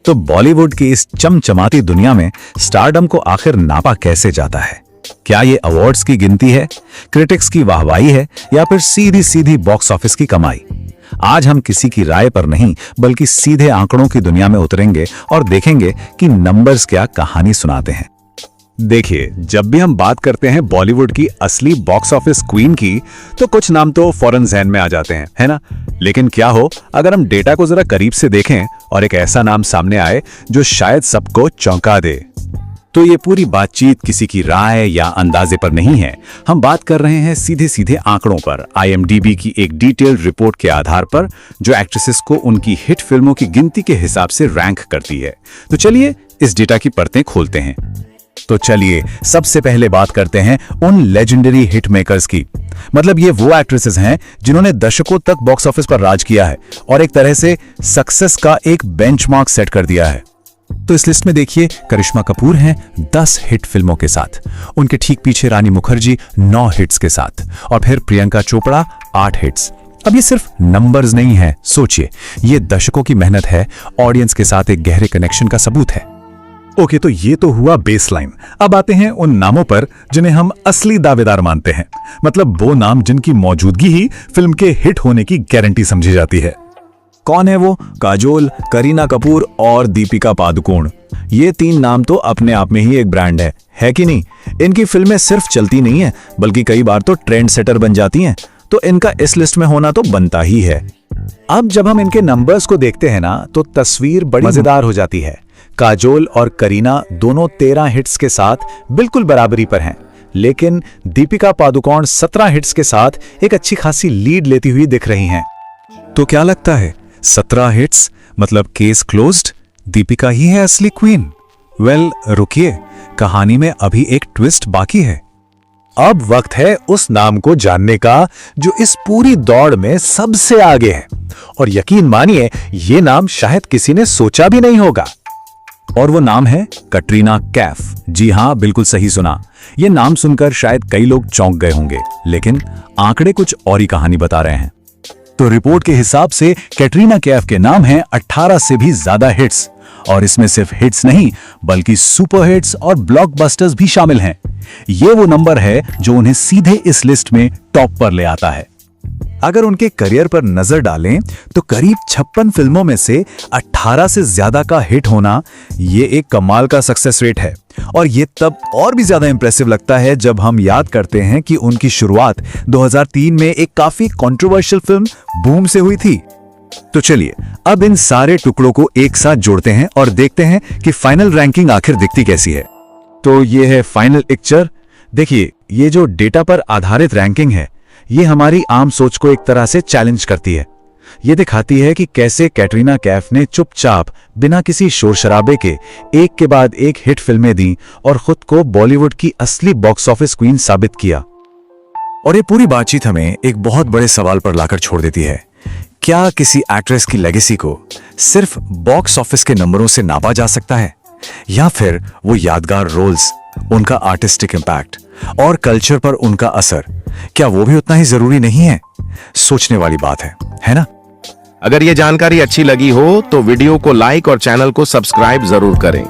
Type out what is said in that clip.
तो बॉलीवुड की इस चमचमाती दुनिया में स्टारडम को आखिर नापा कैसे जाता है? क्या ये अवार्ड्स की गिनती है, क्रिटिक्स की वाहवाही है, या फिर सीधी सीधी बॉक्स ऑफिस की कमाई? आज हम किसी की राय पर नहीं बल्कि सीधे आंकड़ों की दुनिया में उतरेंगे और देखेंगे कि नंबर्स क्या कहानी सुनाते हैं। देखिए, जब भी हम बात करते हैं बॉलीवुड की असली बॉक्स ऑफिस क्वीन की, तो कुछ नाम तो फौरन ज़हन में आ जाते हैं, है ना? लेकिन क्या हो अगर हम डेटा को जरा करीब से देखें और एक ऐसा नाम सामने आए जो शायद सबको चौंका दे। तो ये पूरी बातचीत किसी की राय या अंदाजे पर नहीं है। हम बात कर रहे हैं सीधे सीधे आंकड़ों पर, IMDb की एक डिटेल्ड रिपोर्ट के आधार पर, जो एक्ट्रेसेस को उनकी हिट फिल्मों की गिनती के हिसाब से रैंक करती है। तो चलिए इस डेटा की परतें खोलते हैं। तो चलिए सबसे पहले बात करते हैं उन लेजेंडरी हिट मेकर्स की। मतलब ये वो एक्ट्रेसेस हैं जिन्होंने दशकों तक बॉक्स ऑफिस पर राज किया है और एक तरह से सक्सेस का एक बेंचमार्क सेट कर दिया है। तो इस लिस्ट में देखिए, करिश्मा कपूर हैं 10 हिट फिल्मों के साथ, उनके ठीक पीछे रानी मुखर्जी 9 हिट्स के साथ, और फिर प्रियंका चोपड़ा 8 हिट्स। अब ये सिर्फ नंबर्स नहीं है, सोचिए, ये दशकों की मेहनत है, ऑडियंस के साथ एक गहरे कनेक्शन का सबूत है। ओके, तो ये तो हुआ बेसलाइन। अब आते हैं उन नामों पर जिन्हें हम असली दावेदार मानते हैं। मतलब वो नाम जिनकी मौजूदगी ही फिल्म के हिट होने की गारंटी समझी जाती है। कौन है वो? काजोल, करीना कपूर और दीपिका पादुकोण। ये 3 नाम तो अपने आप में ही एक ब्रांड है कि नहीं? इनकी फिल्में सिर्फ चलती नहीं है बल्कि कई बार तो ट्रेंड सेटर बन जाती हैं, तो इनका इस लिस्ट में होना तो बनता ही है। अब जब हम इनके नंबर्स को देखते हैं ना, तो तस्वीर बड़ी मजेदार हो जाती है। काजोल और करीना दोनों 13 हिट्स के साथ बिल्कुल बराबरी पर हैं, लेकिन दीपिका पादुकोण 17 हिट्स के साथ एक अच्छी खासी लीड लेती हुई दिख रही हैं। तो क्या लगता है, 17 हिट्स मतलब केस क्लोज्ड, दीपिका ही है असली क्वीन? वेल, रुकिए, कहानी में अभी एक ट्विस्ट बाकी है। अब वक्त है उस नाम को जानने का जो इस पूरी दौड़ में सबसे आगे है, और यकीन मानिए ये नाम शायद किसी ने सोचा भी नहीं होगा। और वो नाम है कटरीना कैफ। जी हां, बिल्कुल सही सुना। ये नाम सुनकर शायद कई लोग चौंक गए होंगे, लेकिन आंकड़े कुछ और ही कहानी बता रहे हैं। तो रिपोर्ट के हिसाब से कैटरीना कैफ के नाम हैं 18 से भी ज्यादा हिट्स, और इसमें सिर्फ हिट्स नहीं बल्कि सुपर हिट्स और ब्लॉकबस्टर्स भी शामिल हैं। ये वो नंबर है जो उन्हें सीधे इस लिस्ट में टॉप पर ले आता है। अगर उनके करियर पर नजर डालें तो करीब 56 फिल्मों में से 18 से ज्यादा का हिट होना, ये एक कमाल का सक्सेस रेट है। और ये तब और भी ज्यादा इंप्रेसिव लगता है जब हम याद करते हैं कि उनकी शुरुआत 2003 में एक काफी कंट्रोवर्शियल फिल्म बूम से हुई थी। तो चलिए अब इन सारे टुकड़ों को एक साथ जोड़ते हैं और देखते हैं कि फाइनल रैंकिंग आखिर दिखती कैसी है। तो ये है फाइनल पिक्चर। देखिए, ये जो डेटा पर आधारित रैंकिंग है, ये हमारी आम सोच को एक तरह से चैलेंज करती है। ये दिखाती है कि कैसे कैटरीना कैफ ने चुपचाप बिना किसी शोर शराबे के एक के बाद एक हिट फिल्में दी और खुद को बॉलीवुड की असली बॉक्स ऑफिस क्वीन साबित किया। और ये पूरी बातचीत हमें एक बहुत बड़े सवाल पर लाकर छोड़ देती है। क्या किसी एक्ट्रेस की लेगेसी को सिर्फ बॉक्स ऑफिस के नंबरों से नापा जा सकता है, या फिर वो यादगार रोल्स, उनका आर्टिस्टिक इम्पैक्ट और कल्चर पर उनका असर, क्या वो भी उतना ही जरूरी नहीं है? सोचने वाली बात है ना? अगर ये जानकारी अच्छी लगी हो तो वीडियो को लाइक और चैनल को सब्सक्राइब जरूर करें।